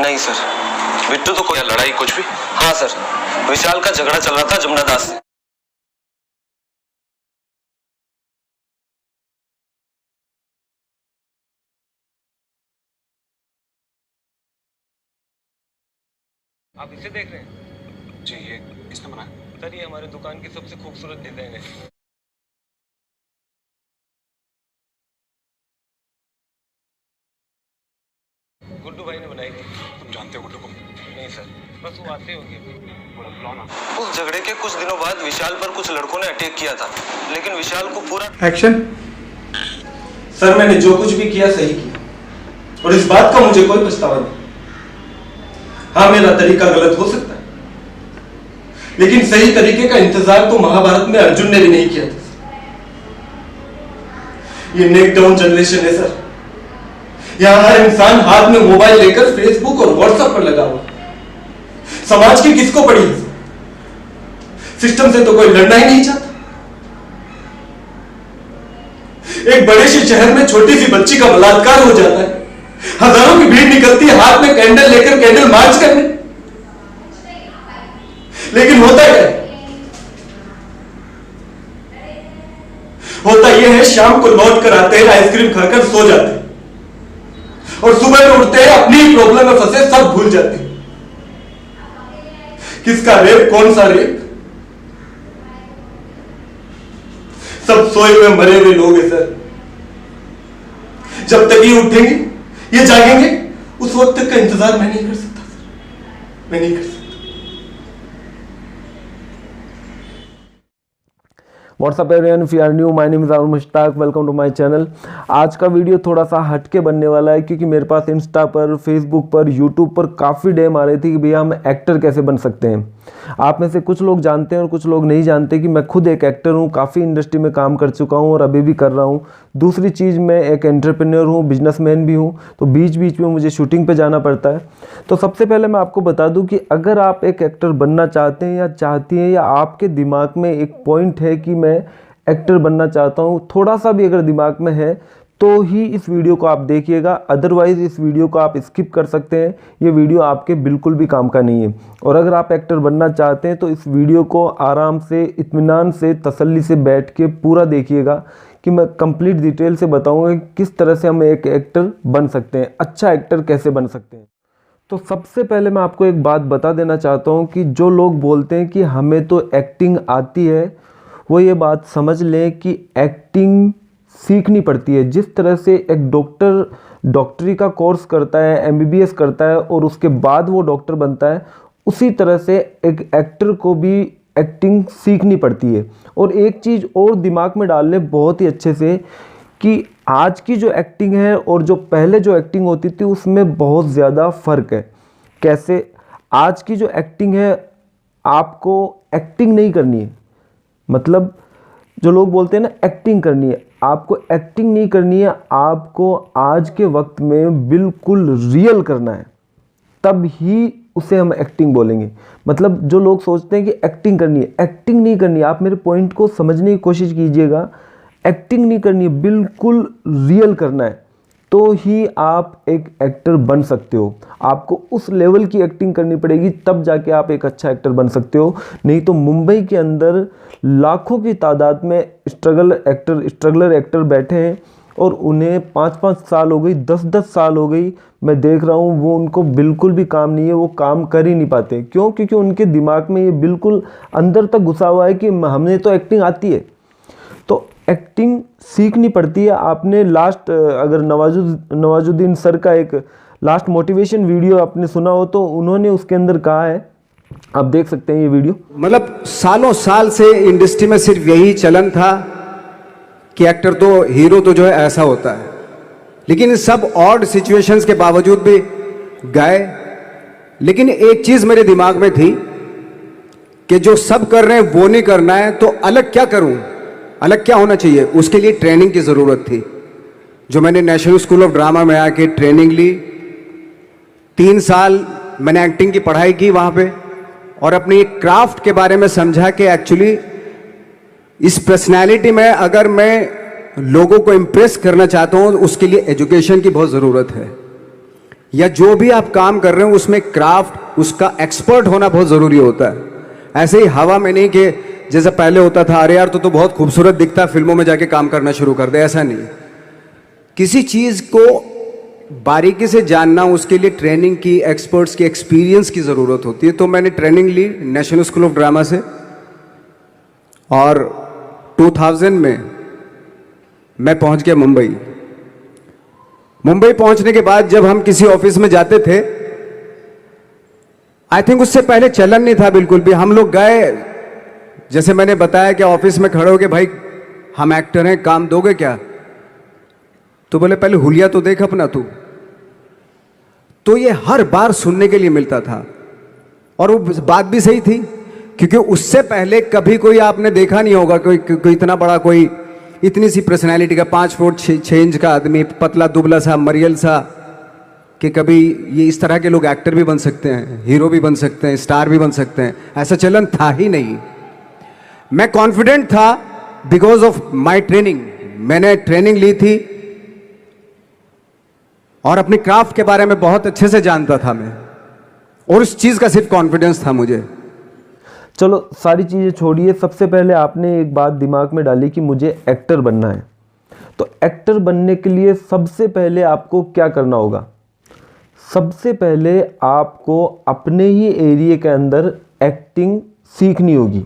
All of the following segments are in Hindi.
नहीं सर, बिट्टू तो कोई लड़ाई कुछ भी? हाँ सर, विशाल का झगड़ा चल रहा था जमुना दास से। आप इसे देख रहे हैं? जी, ये किसने बनाया? सर, ये हमारे दुकान की सबसे खूबसूरत डिजाइन है। गुड्डू भाई ने बनाई थी। तुम जानते हो गुड्डू को? नहीं सर, बस वो आते होंगे। उस झगड़े के कुछ दिनों बाद विशाल पर कुछ लड़कों ने अटैक किया था, लेकिन विशाल को पूरा एक्शन। सर, मैंने जो कुछ भी किया सही किया और इस बात का मुझे कोई पछतावा नहीं। हाँ, मेरा तरीका गलत हो सकता है, लेकिन सही तरीके का इंतजार तो महाभारत में अर्जुन ने भी नहीं किया था। ये नेक डाउन जनरेशन है सर। यहां हर इंसान हाथ में मोबाइल लेकर फेसबुक और व्हाट्सएप पर लगा हुआ। समाज की किसको पड़ी है? सिस्टम से तो कोई लड़ना ही नहीं चाहता। एक बड़े से शहर में छोटी सी बच्ची का बलात्कार हो जाता है, हजारों की भीड़ निकलती है हाथ में कैंडल लेकर कैंडल मार्च करने, लेकिन होता क्या है? होता यह है, शाम को लौट कर आते हैं, आइसक्रीम खाकर सो जाते हैं और सुबह में उठते हैं, अपनी प्रॉब्लम में फंसे सब भूल जाते हैं। किसका रेप, कौन सा रेप? सब सोए हुए मरे हुए लोग हैं सर। जब तक ये उठेंगे, ये जागेंगे, उस वक्त तक का इंतजार मैं नहीं कर सकता सर, मैं नहीं कर सकता। What's up everyone, if you are new, my name is Arun Mushtaq, welcome to my channel. आज का वीडियो थोड़ा सा हटके बनने वाला है, क्योंकि मेरे पास इंस्टा पर, फेसबुक पर, यूट्यूब पर काफ़ी डीएम आ रही थी कि भैया हम एक्टर कैसे बन सकते हैं। आप में से कुछ लोग जानते हैं और कुछ लोग नहीं जानते कि मैं खुद एक एक्टर हूँ, काफ़ी इंडस्ट्री में काम कर चुका हूँ और अभी भी कर रहा हूँ। दूसरी चीज़, मैं एक एंटरप्रेन्योर हूँ, बिजनेसमैन भी हूँ, तो बीच बीच में मुझे शूटिंग पे जाना पड़ता है। तो सबसे पहले मैं आपको बता दूँ कि अगर आप एक एक्टर बनना चाहते हैं या चाहती हैं, या आपके दिमाग में एक पॉइंट है कि मैं एक्टर बनना चाहता हूँ, थोड़ा सा भी अगर दिमाग में है तो ही इस वीडियो को आप देखिएगा, अदरवाइज़ इस वीडियो को आप स्किप कर सकते हैं। ये वीडियो आपके बिल्कुल भी काम का नहीं है। और अगर आप एक्टर बनना चाहते हैं तो इस वीडियो को आराम से, इत्मीनान से, तसल्ली से बैठ के पूरा देखिएगा कि मैं कंप्लीट डिटेल से बताऊंगा कि किस तरह से हम एक एक्टर बन सकते हैं, अच्छा एक्टर कैसे बन सकते हैं। तो सबसे पहले मैं आपको एक बात बता देना चाहता हूँ कि जो लोग बोलते हैं कि हमें तो एक्टिंग आती है, वो ये बात समझ लें कि एक्टिंग सीखनी पड़ती है। जिस तरह से एक डॉक्टर डॉक्टरी का कोर्स करता है, एमबीबीएस करता है और उसके बाद वो डॉक्टर बनता है, उसी तरह से एक एक्टर को भी एक्टिंग सीखनी पड़ती है। और एक चीज़ और दिमाग में डाल लें बहुत ही अच्छे से कि आज की जो एक्टिंग है और जो पहले जो एक्टिंग होती थी उसमें बहुत ज़्यादा फ़र्क है। कैसे? आज की जो एक्टिंग है, आपको एक्टिंग नहीं करनी है, मतलब जो लोग बोलते हैं ना एक्टिंग करनी है, आपको एक्टिंग नहीं करनी है, आपको आज के वक्त में बिल्कुल रियल करना है, तब ही उसे हम एक्टिंग बोलेंगे। मतलब जो लोग सोचते हैं कि एक्टिंग करनी है, एक्टिंग नहीं करनी है। आप मेरे पॉइंट को समझने की कोशिश कीजिएगा। एक्टिंग नहीं करनी है, बिल्कुल रियल करना है, तो ही आप एक एक्टर बन सकते हो। आपको उस लेवल की एक्टिंग करनी पड़ेगी, तब जाके आप एक अच्छा एक्टर बन सकते हो। नहीं तो मुंबई के अंदर लाखों की तादाद में स्ट्रगलर एक्टर बैठे हैं और उन्हें 5-5 साल हो गई, 10-10 साल हो गई, मैं देख रहा हूँ, वो उनको बिल्कुल भी काम नहीं है, वो काम कर ही नहीं पाते। क्यों? क्योंकि उनके दिमाग में ये बिल्कुल अंदर तक घुसा हुआ है कि हमने तो एक्टिंग आती है। तो एक्टिंग सीखनी पड़ती है। आपने लास्ट, अगर नवाजुद्दीन सर का एक लास्ट मोटिवेशन वीडियो आपने सुना हो तो उन्होंने उसके अंदर कहा है, आप देख सकते हैं ये वीडियो। मतलब सालों साल से इंडस्ट्री में सिर्फ यही चलन था कि एक्टर तो, हीरो तो जो है ऐसा होता है, लेकिन सब ऑड सिचुएशंस के बावजूद भी गए। लेकिन एक चीज मेरे दिमाग में थी कि जो सब कर रहे हैं वो नहीं करना है, तो अलग क्या करूं, अलग क्या होना चाहिए। उसके लिए ट्रेनिंग की ज़रूरत थी, जो मैंने नेशनल स्कूल ऑफ ड्रामा में आके ट्रेनिंग ली। 3 साल मैंने एक्टिंग की पढ़ाई की वहाँ पे, और अपनी एक क्राफ्ट के बारे में समझा कि एक्चुअली इस पर्सनैलिटी में अगर मैं लोगों को इम्प्रेस करना चाहता हूँ, उसके लिए एजुकेशन की बहुत ज़रूरत है। या जो भी आप काम कर रहे हो उसमें क्राफ्ट, उसका एक्सपर्ट होना बहुत ज़रूरी होता है। ऐसे ही हवा में नहीं कि जैसे पहले होता था, अरे यार तो बहुत खूबसूरत दिखता है, फिल्मों में जाके काम करना शुरू कर दे, ऐसा नहीं। किसी चीज़ को बारीकी से जानना, उसके लिए ट्रेनिंग की, एक्सपर्ट्स की, एक्सपीरियंस की ज़रूरत होती है। तो मैंने ट्रेनिंग ली नेशनल स्कूल ऑफ ड्रामा से, और 2000 में मैं पहुंच गया मुंबई। मुंबई पहुंचने के बाद जब हम किसी ऑफिस में जाते थे, आई थिंक उससे पहले चलन नहीं था बिल्कुल भी। हम लोग गए, जैसे मैंने बताया कि ऑफिस में खड़े हो के, भाई हम एक्टर हैं, काम दोगे क्या? तो बोले पहले हुलिया तो देख अपना तू। तो ये हर बार सुनने के लिए मिलता था, और वो बात भी सही थी, क्योंकि उससे पहले कभी कोई आपने देखा नहीं होगा कोई इतना बड़ा, कोई इतनी सी पर्सनैलिटी का 5 फुट 6 इंच का आदमी, पतला दुबला सा मरियल सा, कि कभी ये इस तरह के लोग एक्टर भी बन सकते हैं, हीरो भी बन सकते हैं, स्टार भी बन सकते हैं। ऐसा चलन था ही नहीं। मैं कॉन्फिडेंट था बिकॉज ऑफ माई ट्रेनिंग। मैंने ट्रेनिंग ली थी और अपनी क्राफ्ट के बारे में बहुत अच्छे से जानता था मैं, और उस चीज़ का सिर्फ कॉन्फिडेंस था मुझे। चलो सारी चीज़ें छोड़िए, सबसे पहले आपने एक बात दिमाग में डाली कि मुझे एक्टर बनना है। तो एक्टर बनने के लिए सबसे पहले आपको क्या करना होगा? सबसे पहले आपको अपने ही एरिया के अंदर एक्टिंग सीखनी होगी।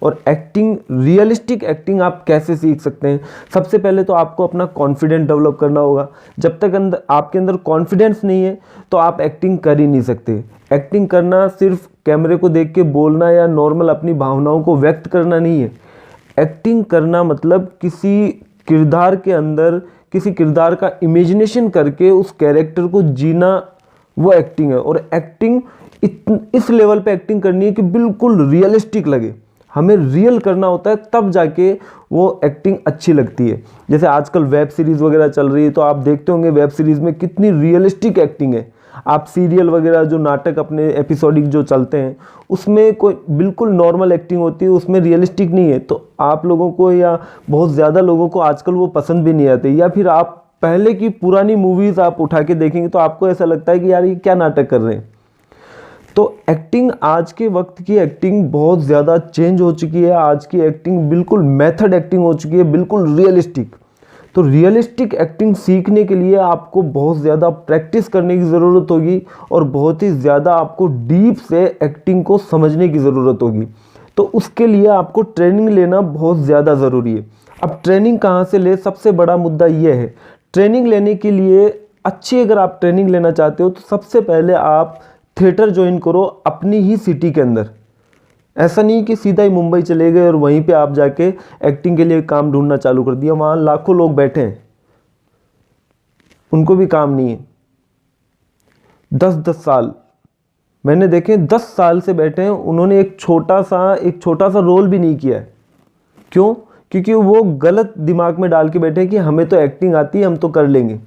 और एक्टिंग, रियलिस्टिक एक्टिंग आप कैसे सीख सकते हैं? सबसे पहले तो आपको अपना कॉन्फिडेंस डेवलप करना होगा। जब तक आपके अंदर कॉन्फिडेंस नहीं है तो आप एक्टिंग कर ही नहीं सकते। एक्टिंग करना सिर्फ कैमरे को देख के बोलना या नॉर्मल अपनी भावनाओं को व्यक्त करना नहीं है। एक्टिंग करना मतलब किसी किरदार के अंदर, किसी किरदार का इमेजिनेशन करके उस कैरेक्टर को जीना, वो एक्टिंग है। और एक्टिंग इस लेवल पे एक्टिंग करनी है कि बिल्कुल रियलिस्टिक लगे। हमें रियल करना होता है, तब जाके वो एक्टिंग अच्छी लगती है। जैसे आजकल वेब सीरीज़ वगैरह चल रही है, तो आप देखते होंगे वेब सीरीज़ में कितनी रियलिस्टिक एक्टिंग है। आप सीरियल वगैरह जो नाटक अपने एपिसोडिक जो चलते हैं, उसमें कोई बिल्कुल नॉर्मल एक्टिंग होती है, उसमें रियलिस्टिक नहीं है। तो आप लोगों को या बहुत ज़्यादा लोगों को आजकल वो पसंद भी नहीं आते। या फिर आप पहले की पुरानी मूवीज़ आप उठा के देखेंगे तो आपको ऐसा लगता है कि यार ये क्या नाटक कर रहे हैं। तो एक्टिंग, आज के वक्त की एक्टिंग बहुत ज़्यादा चेंज हो चुकी है। आज की एक्टिंग बिल्कुल मेथड एक्टिंग हो चुकी है, बिल्कुल रियलिस्टिक। तो रियलिस्टिक एक्टिंग सीखने के लिए आपको बहुत ज़्यादा प्रैक्टिस करने की ज़रूरत होगी, और बहुत ही ज़्यादा आपको डीप से एक्टिंग को समझने की ज़रूरत होगी। तो उसके लिए आपको ट्रेनिंग लेना बहुत ज़्यादा ज़रूरी है। अब ट्रेनिंग कहाँ से ले, सबसे बड़ा मुद्दा ये है। ट्रेनिंग लेने के लिए अच्छी, अगर आप ट्रेनिंग लेना चाहते हो तो सबसे पहले आप थिएटर ज्वाइन करो अपनी ही सिटी के अंदर। ऐसा नहीं कि सीधा ही मुंबई चले गए और वहीं पे आप जाके एक्टिंग के लिए काम ढूंढना चालू कर दिया। वहाँ लाखों लोग बैठे हैं, उनको भी काम नहीं है। 10-10 साल मैंने देखे, 10 साल से बैठे हैं, उन्होंने एक छोटा सा रोल भी नहीं किया है। क्यों? क्योंकि वो गलत दिमाग में डाल के बैठे हैं कि हमें तो एक्टिंग आती है, हम तो कर लेंगे।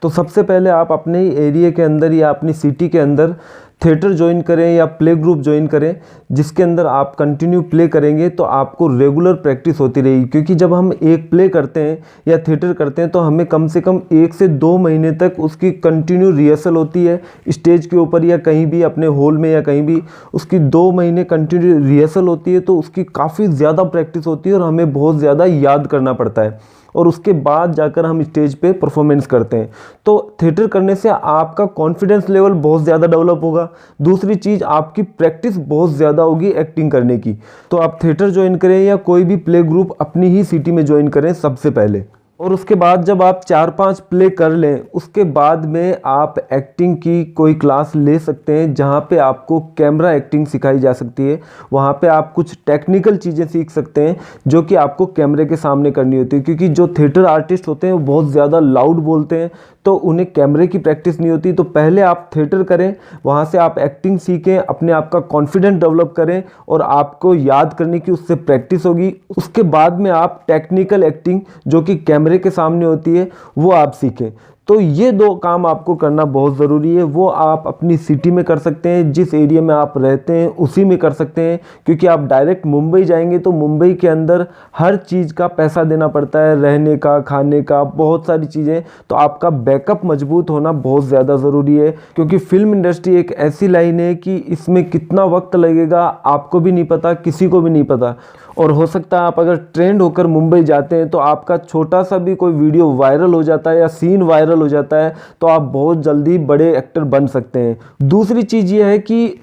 तो सबसे पहले आप अपने ही एरिया के अंदर या अपनी सिटी के अंदर थिएटर ज्वाइन करें या प्ले ग्रुप ज्वाइन करें, जिसके अंदर आप कंटिन्यू प्ले करेंगे तो आपको रेगुलर प्रैक्टिस होती रहेगी। क्योंकि जब हम एक प्ले करते हैं या थिएटर करते हैं तो हमें कम से कम 1 से 2 महीने तक उसकी कंटिन्यू रिहर्सल होती है, स्टेज के ऊपर या कहीं भी अपने हॉल में या कहीं भी उसकी 2 महीने कंटिन्यू रिहर्सल होती है। तो उसकी काफ़ी ज़्यादा प्रैक्टिस होती है और हमें बहुत ज़्यादा याद करना पड़ता है, और उसके बाद जाकर हम स्टेज पे परफॉर्मेंस करते हैं। तो थिएटर करने से आपका कॉन्फिडेंस लेवल बहुत ज़्यादा डेवलप होगा। दूसरी चीज़, आपकी प्रैक्टिस बहुत ज़्यादा होगी एक्टिंग करने की। तो आप थिएटर ज्वाइन करें या कोई भी प्ले ग्रुप अपनी ही सिटी में ज्वाइन करें सबसे पहले। और उसके बाद जब आप 4-5 प्ले कर लें, उसके बाद में आप एक्टिंग की कोई क्लास ले सकते हैं, जहाँ पे आपको कैमरा एक्टिंग सिखाई जा सकती है। वहाँ पे आप कुछ टेक्निकल चीज़ें सीख सकते हैं जो कि आपको कैमरे के सामने करनी होती है। क्योंकि जो थिएटर आर्टिस्ट होते हैं वो बहुत ज़्यादा लाउड बोलते हैं, तो उन्हें कैमरे की प्रैक्टिस नहीं होती। तो पहले आप थिएटर करें, वहाँ से आप एक्टिंग सीखें, अपने आप का कॉन्फिडेंस डेवलप करें, और आपको याद करने की उससे प्रैक्टिस होगी। उसके बाद में आप टेक्निकल एक्टिंग जो कि कैमरे के सामने होती है वो आप सीखें। तो तो ये 2 काम आपको करना बहुत ज़रूरी है। वो आप अपनी सिटी में कर सकते हैं, जिस एरिया में आप रहते हैं उसी में कर सकते हैं, क्योंकि आप डायरेक्ट मुंबई जाएंगे तो मुंबई के अंदर हर चीज़ का पैसा देना पड़ता है, रहने का, खाने का, बहुत सारी चीज़ें। तो आपका बैकअप मजबूत होना बहुत ज़्यादा ज़रूरी है, क्योंकि फिल्म इंडस्ट्री एक ऐसी लाइन है कि इसमें कितना वक्त लगेगा आपको भी नहीं पता, किसी को भी नहीं पता। और हो सकता है आप अगर ट्रेंड होकर मुंबई जाते हैं तो आपका छोटा सा भी कोई वीडियो वायरल हो जाता है या सीन वायरल हो जाता है तो आप बहुत जल्दी बड़े एक्टर बन सकते हैं। दूसरी चीज़ ये है कि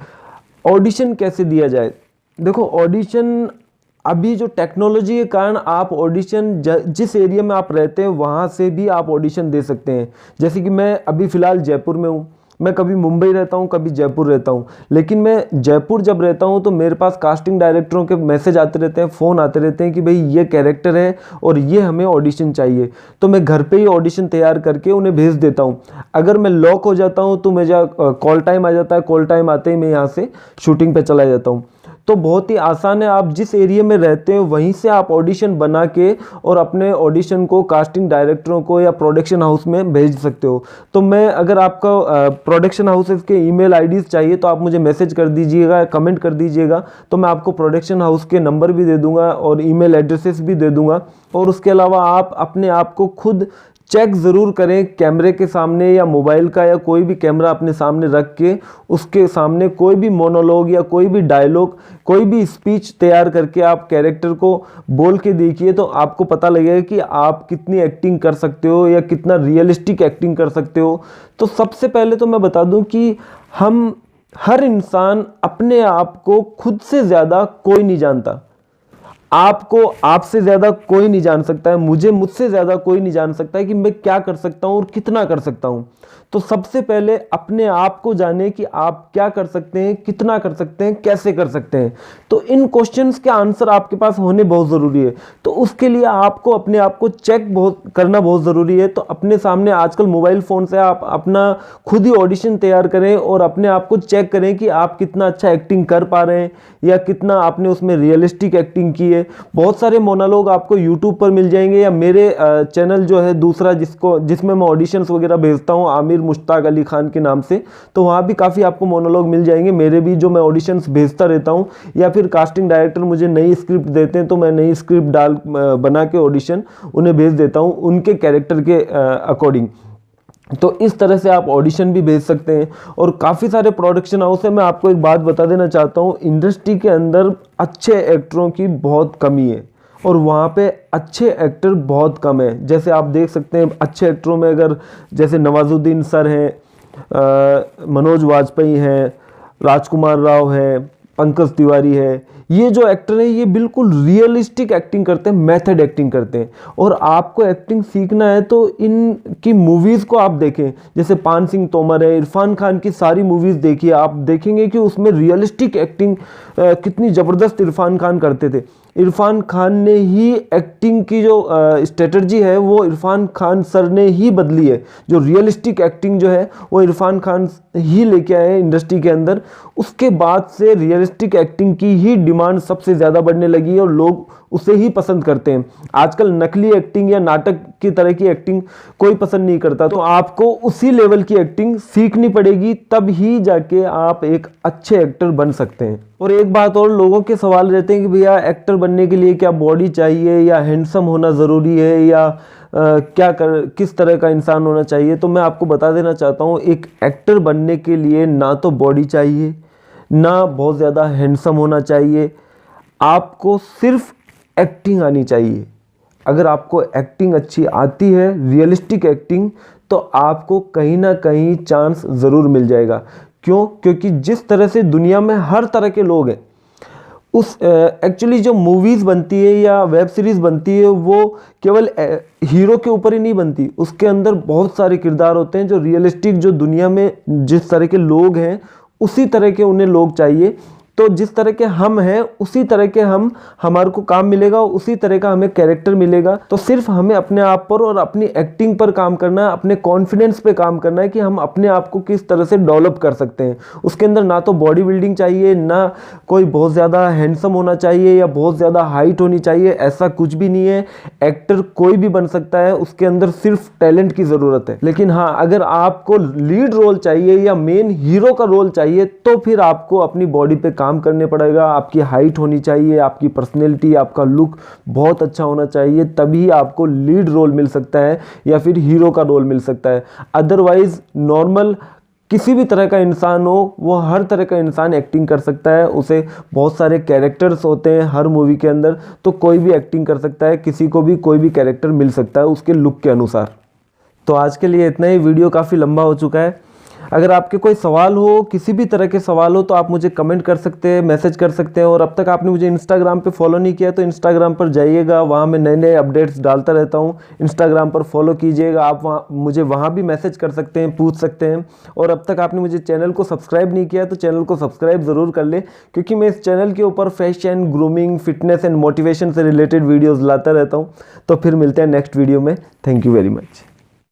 ऑडिशन कैसे दिया जाए। देखो, ऑडिशन अभी जो टेक्नोलॉजी के कारण आप ऑडिशन जिस एरिया में आप रहते हैं वहाँ से भी आप ऑडिशन दे सकते हैं। जैसे कि मैं अभी फ़िलहाल जयपुर में हूँ, मैं कभी मुंबई रहता हूँ, कभी जयपुर रहता हूँ, लेकिन मैं जयपुर जब रहता हूँ तो मेरे पास कास्टिंग डायरेक्टरों के मैसेज आते रहते हैं, फ़ोन आते रहते हैं कि भाई ये कैरेक्टर है और ये हमें ऑडिशन चाहिए। तो मैं घर पे ही ऑडिशन तैयार करके उन्हें भेज देता हूँ। अगर मैं लॉक हो जाता हूँ तो मुझे कॉल टाइम आ जाता है, कॉल टाइम आते ही मैं यहाँ से शूटिंग पर चला जाता हूँ। तो बहुत ही आसान है, आप जिस एरिया में रहते हैं वहीं से आप ऑडिशन बना के और अपने ऑडिशन को कास्टिंग डायरेक्टरों को या प्रोडक्शन हाउस में भेज सकते हो। तो मैं अगर आपका प्रोडक्शन हाउसेस के ईमेल आईडीज़ चाहिए तो आप मुझे मैसेज कर दीजिएगा, कमेंट कर दीजिएगा, तो मैं आपको प्रोडक्शन हाउस के नंबर भी दे दूंगा और ईमेल एड्रेसेस भी दे दूंगा। और उसके अलावा आप अपने आप को खुद चेक ज़रूर करें कैमरे के सामने या मोबाइल का या कोई भी कैमरा अपने सामने रख के उसके सामने कोई भी मोनोलॉग या कोई भी डायलॉग, कोई भी स्पीच तैयार करके आप कैरेक्टर को बोल के देखिए, तो आपको पता लगेगा कि आप कितनी एक्टिंग कर सकते हो या कितना रियलिस्टिक एक्टिंग कर सकते हो। तो सबसे पहले तो मैं बता दूं कि हर इंसान अपने आप को खुद से ज़्यादा कोई नहीं जानता। आपको आपसे ज़्यादा कोई नहीं जान सकता है, मुझसे ज़्यादा कोई नहीं जान सकता है कि मैं क्या कर सकता हूँ और कितना कर सकता हूँ। तो सबसे पहले अपने आप को जाने कि आप क्या कर सकते हैं, कितना कर सकते हैं, कैसे कर सकते हैं। तो इन क्वेश्चंस के आंसर आपके पास होने बहुत ज़रूरी है। तो उसके लिए आपको अपने आप को चेक करना बहुत ज़रूरी है। तो अपने सामने आजकल मोबाइल फ़ोन से आप अपना खुद ही ऑडिशन तैयार करें और अपने आप को चेक करें कि आप कितना अच्छा एक्टिंग कर पा रहे हैं या कितना आपने उसमें रियलिस्टिक एक्टिंग की है। बहुत सारे मोनोलॉग आपको यूट्यूब पर मिल जाएंगे या मेरे चैनल जो है दूसरा जिसमें मैं ऑडिशंस वगैरह भेजता हूँ, आमिर मुश्ताक अली खान के नाम से, तो वहाँ भी काफ़ी आपको मोनोलॉग मिल जाएंगे मेरे भी, जो मैं ऑडिशंस भेजता रहता हूँ। या फिर कास्टिंग डायरेक्टर मुझे नई स्क्रिप्ट देते हैं तो मैं नई स्क्रिप्ट बना के ऑडिशन उन्हें भेज देता हूँ उनके कैरेक्टर के अकॉर्डिंग। तो इस तरह से आप ऑडिशन भी भेज सकते हैं। और काफ़ी सारे प्रोडक्शन हाउस है। मैं आपको एक बात बता देना चाहता हूँ, इंडस्ट्री के अंदर अच्छे एक्टरों की बहुत कमी है और वहाँ पे अच्छे एक्टर बहुत कम है। जैसे आप देख सकते हैं अच्छे एक्टरों में अगर जैसे नवाजुद्दीन सर हैं, मनोज वाजपेयी हैं, राजकुमार राव है, पंकज तिवारी है, ये जो एक्टर हैं ये बिल्कुल रियलिस्टिक एक्टिंग करते हैं, मेथड एक्टिंग करते हैं। और आपको एक्टिंग सीखना है तो इनकी मूवीज़ को आप देखें, जैसे पान सिंह तोमर है, इरफान खान की सारी मूवीज़ देखिए, आप देखेंगे कि उसमें रियलिस्टिक एक्टिंग कितनी ज़बरदस्त इरफान खान करते थे। इरफान खान ने ही एक्टिंग की जो स्ट्रेटजी है वो इरफान खान सर ने ही बदली है। जो रियलिस्टिक एक्टिंग जो है वो इरफान खान ही लेके आए हैं इंडस्ट्री के अंदर। उसके बाद से रियलिस्टिक एक्टिंग की ही डिमांड सबसे ज़्यादा बढ़ने लगी है और लोग उसे ही पसंद करते हैं। आजकल नकली एक्टिंग या नाटक की तरह की एक्टिंग कोई पसंद नहीं करता। तो आपको उसी लेवल की एक्टिंग सीखनी पड़ेगी, तब ही जाके आप एक अच्छे एक्टर बन सकते हैं। और एक बात और, लोगों के सवाल रहते हैं कि भैया एक्टर बनने के लिए क्या बॉडी चाहिए या हैंडसम होना ज़रूरी है या किस तरह का इंसान होना चाहिए। तो मैं आपको बता देना चाहता हूँ, एक एक्टर बनने के लिए ना तो बॉडी चाहिए, ना बहुत ज़्यादा हैंडसम होना चाहिए, आपको सिर्फ एक्टिंग आनी चाहिए। अगर आपको एक्टिंग अच्छी आती है, रियलिस्टिक एक्टिंग, तो आपको कहीं ना कहीं चांस ज़रूर मिल जाएगा। क्यों? क्योंकि जिस तरह से दुनिया में हर तरह के लोग हैं, उस एक्चुअली जो मूवीज़ बनती है या वेब सीरीज़ बनती है वो केवल हीरो के ऊपर ही नहीं बनती, उसके अंदर बहुत सारे किरदार होते हैं जो रियलिस्टिक, जो दुनिया में जिस तरह के लोग हैं उसी तरह के उन्हें लोग चाहिए। तो जिस तरह के हम हैं उसी तरह के हमारे को काम मिलेगा, उसी तरह का हमें कैरेक्टर मिलेगा। तो सिर्फ हमें अपने आप पर और अपनी एक्टिंग पर काम करना है, अपने कॉन्फिडेंस पे काम करना है कि हम अपने आप को किस तरह से डेवलप कर सकते हैं। उसके अंदर ना तो बॉडी बिल्डिंग चाहिए, ना कोई बहुत ज़्यादा हैंडसम होना चाहिए या बहुत ज़्यादा हाइट होनी चाहिए, ऐसा कुछ भी नहीं है। एक्टर कोई भी बन सकता है, उसके अंदर सिर्फ टैलेंट की ज़रूरत है। लेकिन हाँ, अगर आपको लीड रोल चाहिए या मेन हीरो का रोल चाहिए तो फिर आपको अपनी बॉडी पे काम करने पड़ेगा। आपकी हाइट होनी चाहिए, आपकी पर्सनैलिटी, आपका लुक बहुत अच्छा होना चाहिए, तभी आपको लीड रोल मिल सकता है या फिर हीरो का रोल मिल सकता है। अदरवाइज नॉर्मल किसी भी तरह का इंसान हो, वो हर तरह का इंसान एक्टिंग कर सकता है। उसे बहुत सारे कैरेक्टर्स होते हैं हर मूवी के अंदर, तो कोई भी एक्टिंग कर सकता है, किसी को भी कोई भी कैरेक्टर मिल सकता है उसके लुक के अनुसार। तो आज के लिए इतना ही, वीडियो काफ़ी लंबा हो चुका है। अगर आपके कोई सवाल हो, किसी भी तरह के सवाल हो, तो आप मुझे कमेंट कर सकते हैं, मैसेज कर सकते हैं। और अब तक आपने मुझे इंस्टाग्राम पे फॉलो नहीं किया तो इंस्टाग्राम पर जाइएगा, वहाँ मैं नए नए अपडेट्स डालता रहता हूँ। इंस्टाग्राम पर फॉलो कीजिएगा, आप मुझे वहाँ भी मैसेज कर सकते हैं, पूछ सकते हैं। और अब तक आपने मुझे चैनल को सब्सक्राइब नहीं किया तो चैनल को सब्सक्राइब ज़रूर कर लें, क्योंकि मैं इस चैनल के ऊपर fashion, grooming, fitness and motivation से रिलेटेड वीडियोज़ लाता रहता हूँ। तो फिर मिलते हैं नेक्स्ट वीडियो में। Thank you very much.